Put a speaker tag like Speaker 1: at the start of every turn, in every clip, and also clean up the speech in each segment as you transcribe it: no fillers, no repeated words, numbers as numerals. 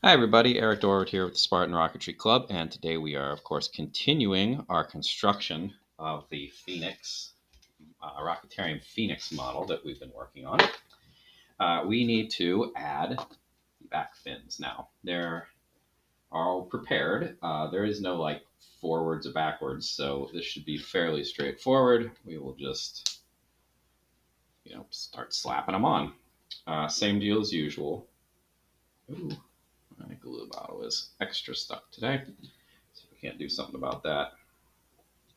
Speaker 1: Hi everybody, Eric Dorward here with the Spartan Rocketry Club, and today we are, of course, continuing our construction of the Phoenix, Rocketarium Phoenix model that we've been working on. We need to add the back fins now. They're all prepared. There is no like forwards or backwards, so this should be fairly straightforward. We will just, start slapping them on. Same deal as usual. Ooh, my glue bottle is extra stuck today. So we can't do something about that.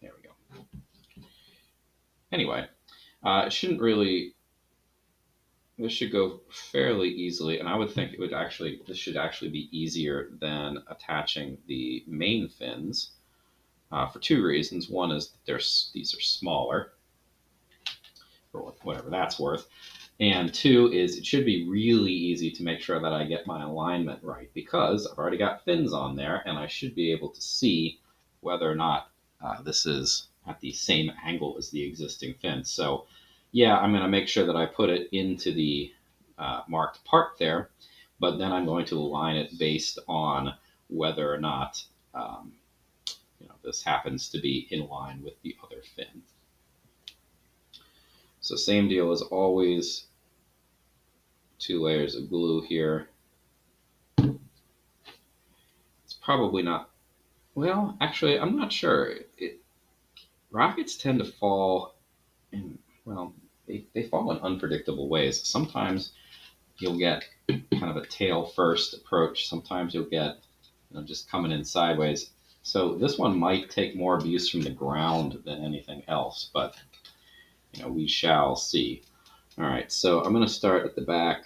Speaker 1: There we go. Anyway, it shouldn't really. This should go fairly easily, and I would think this should actually be easier than attaching the main fins for two reasons. One is that these are smaller, for whatever that's worth, and two is it should be really easy to make sure that I get my alignment right because I've already got fins on there, and I should be able to see whether or not this is at the same angle as the existing fin. So yeah, I'm going to make sure that I put it into the marked part there, but then I'm going to align it based on whether or not this happens to be in line with the other fin. So same deal as always, 2 layers of glue here. It's probably not, well, actually, I'm not sure. Rockets tend to fall in, well, they fall in unpredictable ways. Sometimes you'll get kind of a tail first approach. Sometimes you'll get just coming in sideways. So this one might take more abuse from the ground than anything else, but we shall see. All right, so I'm going to start at the back,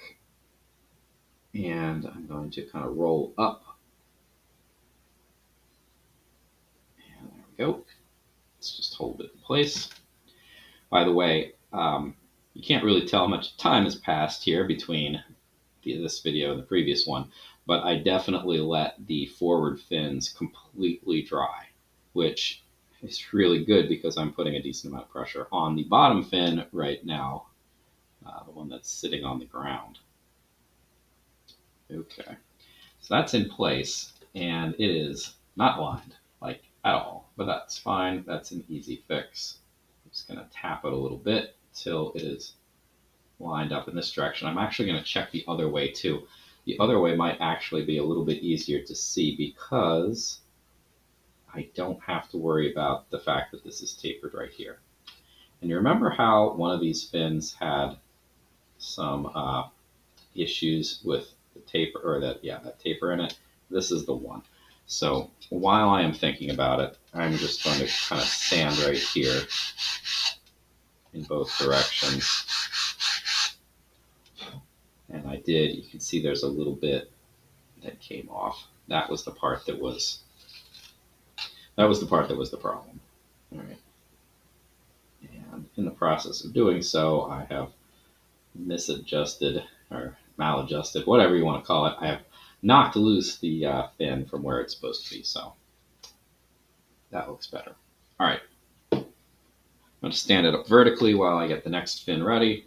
Speaker 1: and I'm going to kind of roll up. And there we go. Let's just hold it in place. By the way, you can't really tell how much time has passed here between this video and the previous one, but I definitely let the forward fins completely dry, which is really good because I'm putting a decent amount of pressure on the bottom fin right now, the one that's sitting on the ground. Okay, so that's in place, and it is not lined, like at all, but that's fine. That's an easy fix. I'm just going to tap it a little bit till it is lined up in this direction. I'm actually going to check the other way too. The other way might actually be a little bit easier to see because I don't have to worry about the fact that this is tapered right here. And you remember how one of these fins had some issues with the taper, or that taper in it? This is the one. So while I am thinking about it, I'm just going to kind of sand right here in both directions. And I did, you can see there's a little bit that came off. That was the part that was the problem. All right. And in the process of doing so, I have misadjusted or maladjusted, whatever you want to call it. I have knocked loose the fin from where it's supposed to be. So that looks better. All right. I'm going to stand it up vertically while I get the next fin ready.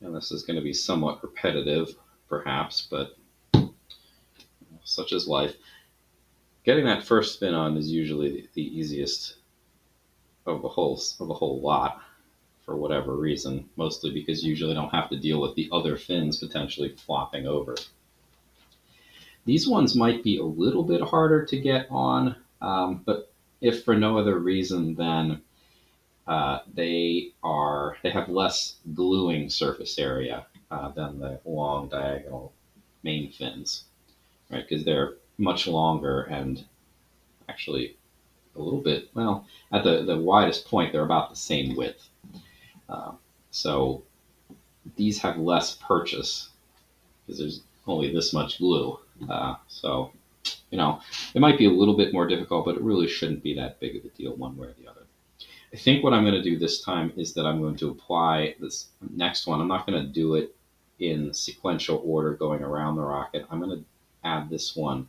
Speaker 1: And this is going to be somewhat repetitive, perhaps, but such is life. Getting that first spin on is usually the easiest of the whole lot for whatever reason, mostly because you usually don't have to deal with the other fins potentially flopping over. These ones might be a little bit harder to get on, but if for no other reason than they have less gluing surface area than the long diagonal main fins, right? Because they're much longer and actually a little bit, well, at the widest point, they're about the same width. So these have less purchase because there's only this much glue. So, it might be a little bit more difficult, but it really shouldn't be that big of a deal one way or the other. I think what I'm going to do this time is that I'm going to apply this next one. I'm not going to do it in sequential order going around the rocket. I'm going to add this one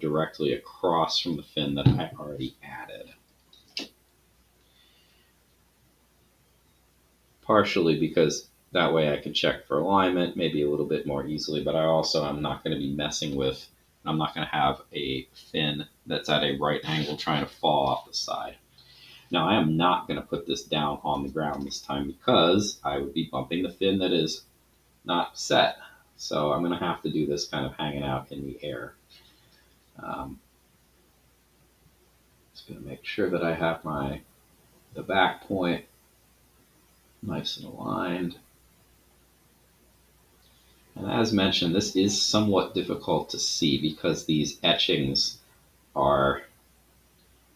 Speaker 1: directly across from the fin that I already added. Partially because That way I can check for alignment maybe a little bit more easily, but I also am not going to be messing with, I'm not going to have a fin that's at a right angle trying to fall off the side. Now I am not going to put this down on the ground this time because I would be bumping the fin that is not set. So I'm going to have to do this kind of hanging out in the air. Just going to make sure that I have the back point nice and aligned. And as mentioned, this is somewhat difficult to see because these etchings are,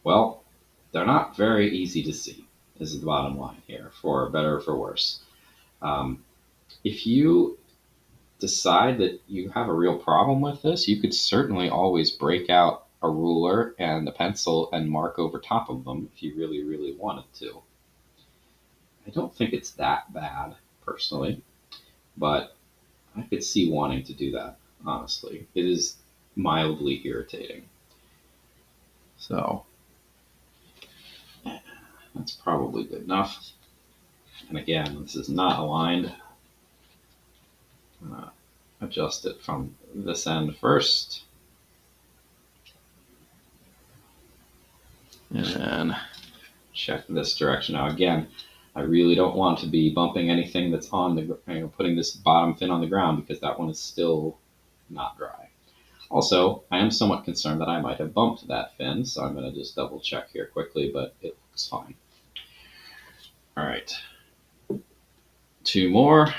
Speaker 1: well, they're not very easy to see, is the bottom line here, for better or for worse. If you decide that you have a real problem with this, you could certainly always break out a ruler and a pencil and mark over top of them if you really, really wanted to. I don't think it's that bad, personally, but I could see wanting to do that, honestly. It is mildly irritating. So, that's probably good enough. And again, this is not aligned. Adjust it from this end first. And then check this direction. Now again, I really don't want to be bumping anything that's on the, putting this bottom fin on the ground because that one is still not dry. Also, I am somewhat concerned that I might have bumped that fin, so I'm going to just double check here quickly, but it looks fine. All right, 2 more.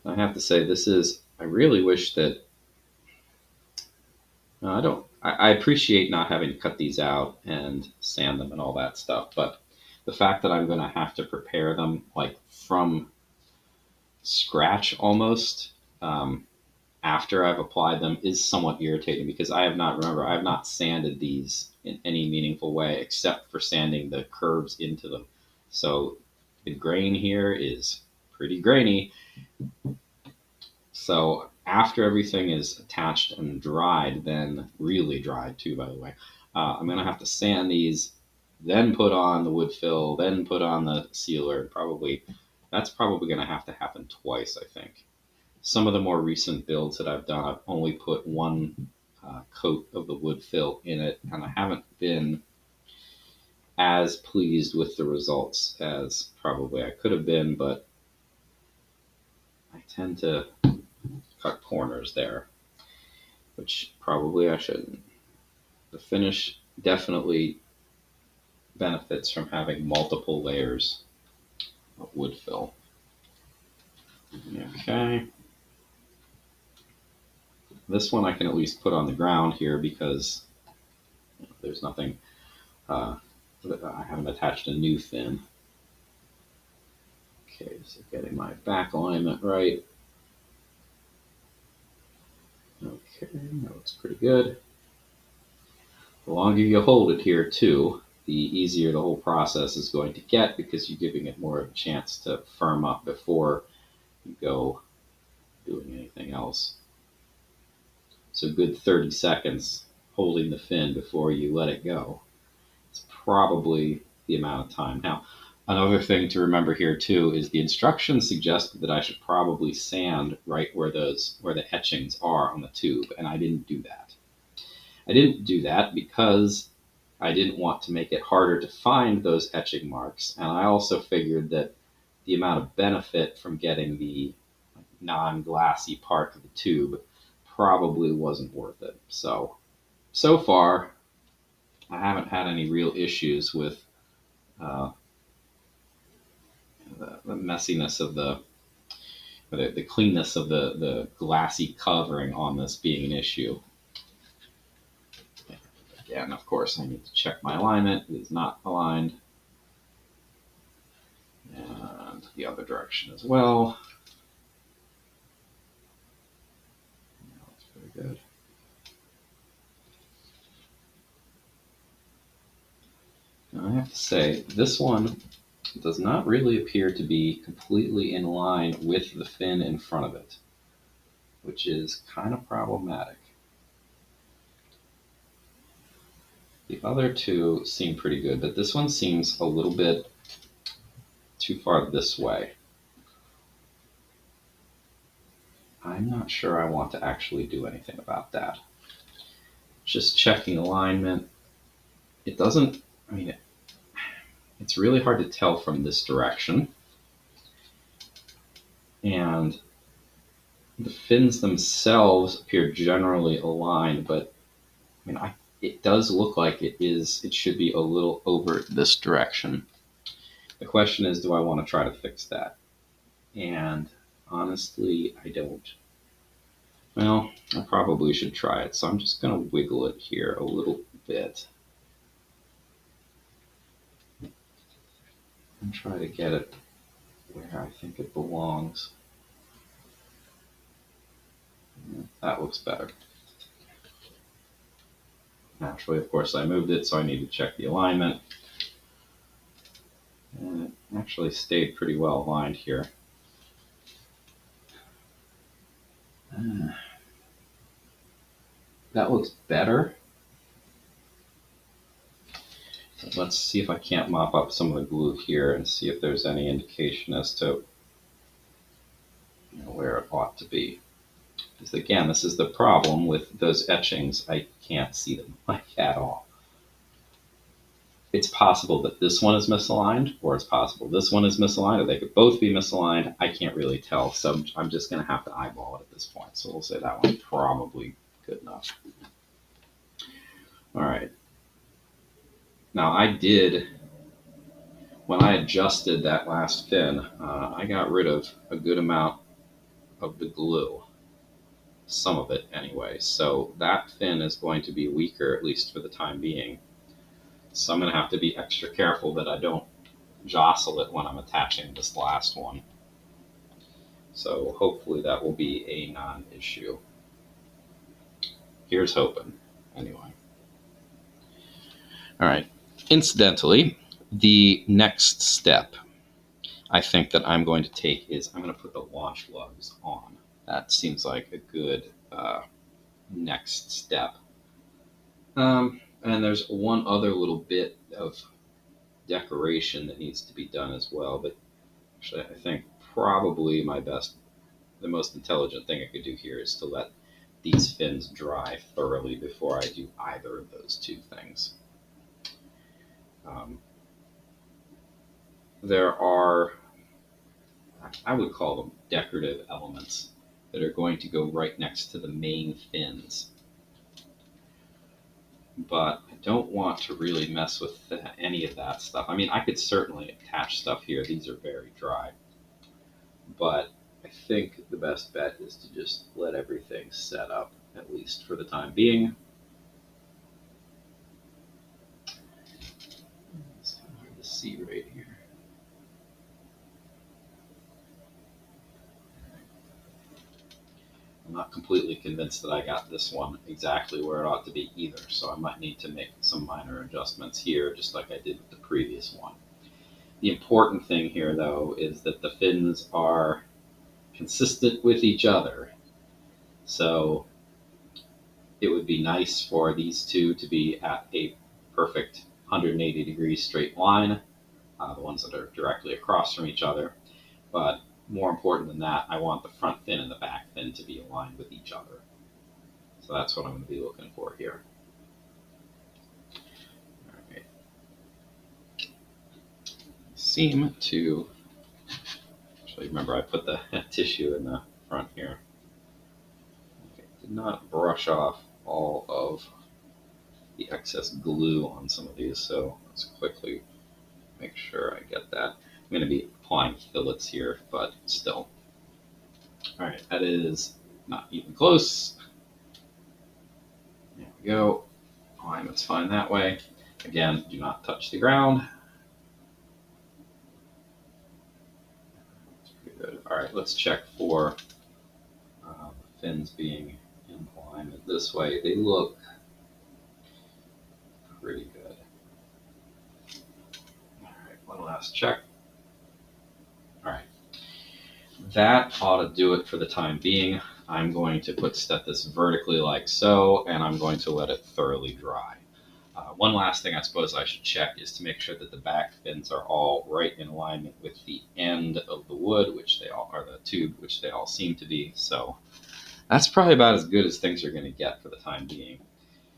Speaker 1: I have to say, this is, I really wish that, I appreciate not having to cut these out and sand them and all that stuff, but the fact that I'm going to have to prepare them like from scratch almost after I've applied them is somewhat irritating because I have not sanded these in any meaningful way except for sanding the curves into them. So the grain here is pretty grainy. So after everything is attached and dried, then really dried too, by the way, I'm going to have to sand these, then put on the wood fill, then put on the sealer. That's probably going to have to happen twice, I think. Some of the more recent builds that I've done, I've only put one coat of the wood fill in it, and I haven't been as pleased with the results as probably I could have been, but I tend to cut corners there, which probably I shouldn't. The finish definitely benefits from having multiple layers of wood fill. Okay. This one I can at least put on the ground here because there's nothing, I haven't attached a new fin. Okay, so getting my back alignment right. Okay, that looks pretty good. The longer you hold it here too, the easier the whole process is going to get because you're giving it more of a chance to firm up before you go doing anything else. So good 30 seconds holding the fin before you let it go. It's probably the amount of time. Now, another thing to remember here too is the instructions suggested that I should probably sand right where the etchings are on the tube, and I didn't do that. I didn't do that because I didn't want to make it harder to find those etching marks, and I also figured that the amount of benefit from getting the non-glassy part of the tube probably wasn't worth it. So far, I haven't had any real issues with the messiness of the cleanness of the glassy covering on this being an issue. Again, of course, I need to check my alignment. It is not aligned. And the other direction as well. That's pretty good. Now I have to say, this one does not really appear to be completely in line with the fin in front of it, which is kind of problematic. The other two seem pretty good, but this one seems a little bit too far this way. I'm not sure I want to actually do anything about that. Just checking alignment. It doesn't, I mean, it's really hard to tell from this direction. And the fins themselves appear generally aligned, but I mean, it does look like it should be a little over this direction. The question is, do I want to try to fix that? And honestly, I don't. Well, I probably should try it, so I'm just going to wiggle it here a little bit and try to get it where I think it belongs. That looks better. Naturally, of course, I moved it, so I need to check the alignment. And it actually stayed pretty well aligned here. That looks better. Let's see if I can't mop up some of the glue here and see if there's any indication as to where it ought to be. Because again, this is the problem with those etchings. I can't see them at all. It's possible that this one is misaligned, or it's possible this one is misaligned, or they could both be misaligned. I can't really tell, so I'm just going to have to eyeball it at this point. So we'll say that one's probably good enough. All right. Now when I adjusted that last fin, I got rid of a good amount of the glue. Some of it anyway. So that fin is going to be weaker, at least for the time being. So I'm going to have to be extra careful that I don't jostle it when I'm attaching this last one. So hopefully that will be a non-issue. Here's hoping, anyway. All right. Incidentally, the next step I think that I'm going to take is I'm going to put the launch lugs on. That seems like a good next step. And there's one other little bit of decoration that needs to be done as well. But actually, I think probably the most intelligent thing I could do here is to let these fins dry thoroughly before I do either of those two things. There are, I would call them decorative elements that are going to go right next to the main fins. But I don't want to really mess with any of that stuff. I mean, I could certainly attach stuff here. These are very dry. But I think the best bet is to just let everything set up, at least for the time being. It's kind of hard to see right here. I'm not completely convinced that I got this one exactly where it ought to be either, so I might need to make some minor adjustments here, just like I did with the previous one. The important thing here, though, is that the fins are consistent with each other. So it would be nice for these two to be at a perfect 180 degree straight line, the ones that are directly across from each other. But more important than that, I want the front fin and the back fin to be aligned with each other. So that's what I'm going to be looking for here. All right. Seem to, actually remember I put the tissue in the front here. Okay. Did not brush off all of the excess glue on some of these, so let's quickly make sure I get that. I'm going to be applying fillets here, but still. All right, that is not even close. There we go. Alignment's fine that way. Again, do not touch the ground. That's pretty good. All right, let's check for fins being in alignment this way. They look pretty good. All right, one last check. All right, that ought to do it for the time being. I'm going to set this vertically like so, and I'm going to let it thoroughly dry. One last thing I suppose I should check is to make sure that the back fins are all right in alignment with the end of the wood, which they all are, the tube, which they all seem to be. So that's probably about as good as things are going to get for the time being.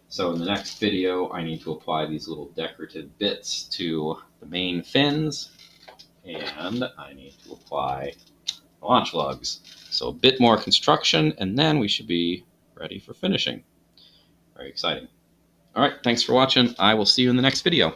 Speaker 1: So in the next video, I need to apply these little decorative bits to the main fins, and I need to apply launch lugs. So a bit more construction, and then we should be ready for finishing. Very exciting. All right, thanks for watching. I will see you in the next video.